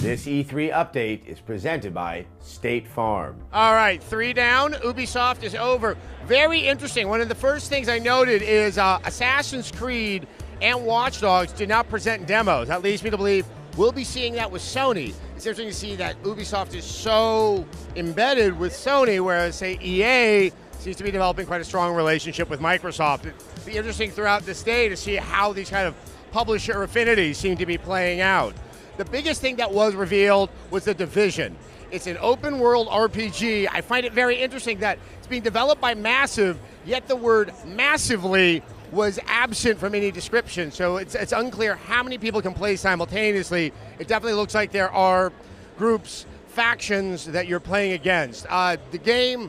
This E3 update is presented by State Farm. All right, 3 down. Ubisoft is over. Very interesting. One of the first things I noted is Assassin's Creed and Watch Dogs did not present demos. That leads me to believe we'll be seeing that with Sony. It's interesting to see that Ubisoft is so embedded with Sony, whereas, say, EA seems to be developing quite a strong relationship with Microsoft. It'll be interesting throughout this day to see how these kind of publisher affinities seem to be playing out. The biggest thing that was revealed was The Division. It's an open world RPG. I find it very interesting that it's being developed by Massive, yet the word massively was absent from any description. So it's unclear how many people can play simultaneously. It definitely looks like there are groups, factions that you're playing against. The game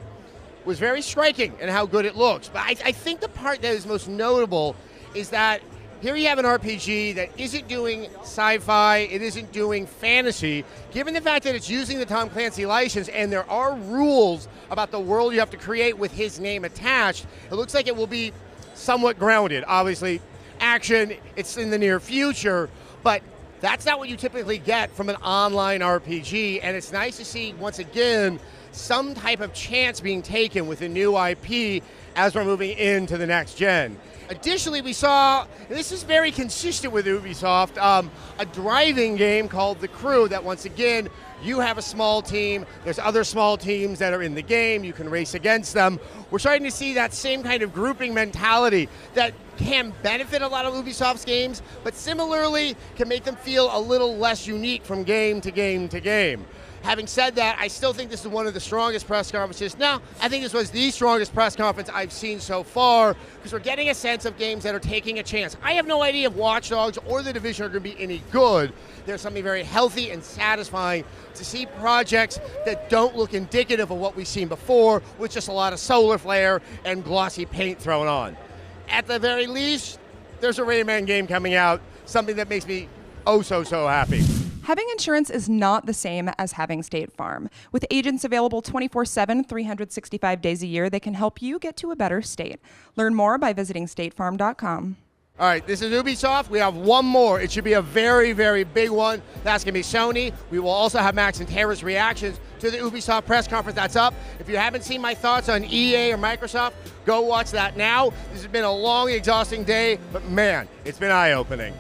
was very striking in how good it looks. But I think the part that is most notable is that here you have an RPG that isn't doing sci-fi, it isn't doing fantasy. Given the fact that it's using the Tom Clancy license and there are rules about the world you have to create with his name attached, it looks like it will be somewhat grounded. Obviously, action, it's in the near future, but that's not what you typically get from an online RPG, and it's nice to see, once again, some type of chance being taken with a new IP as we're moving into the next gen. Additionally, we saw, and this is very consistent with Ubisoft, a driving game called The Crew that, once again, you have a small team, there's other small teams that are in the game, you can race against them. We're starting to see that same kind of grouping mentality that can benefit a lot of Ubisoft's games, but similarly can make them feel a little less unique from game to game to game. Having said that, I still think this is one of the strongest press conferences. No, I think this was the strongest press conference I've seen so far, because we're getting a sense of games that are taking a chance. I have no idea if Watch Dogs or The Division are going to be any good. There's something very healthy and satisfying to see projects that don't look indicative of what we've seen before, with just a lot of solar flare and glossy paint thrown on. At the very least, there's a Rayman game coming out, something that makes me oh so happy. Having insurance is not the same as having State Farm. With agents available 24/7, 365 days a year, they can help you get to a better state. Learn more by visiting statefarm.com. All right, this is Ubisoft. We have one more. It should be a very, very big one. That's going to be Sony. We will also have Max and Tara's reactions to the Ubisoft press conference that's up. If you haven't seen my thoughts on EA or Microsoft, go watch that now. This has been a long, exhausting day, but man, it's been eye-opening.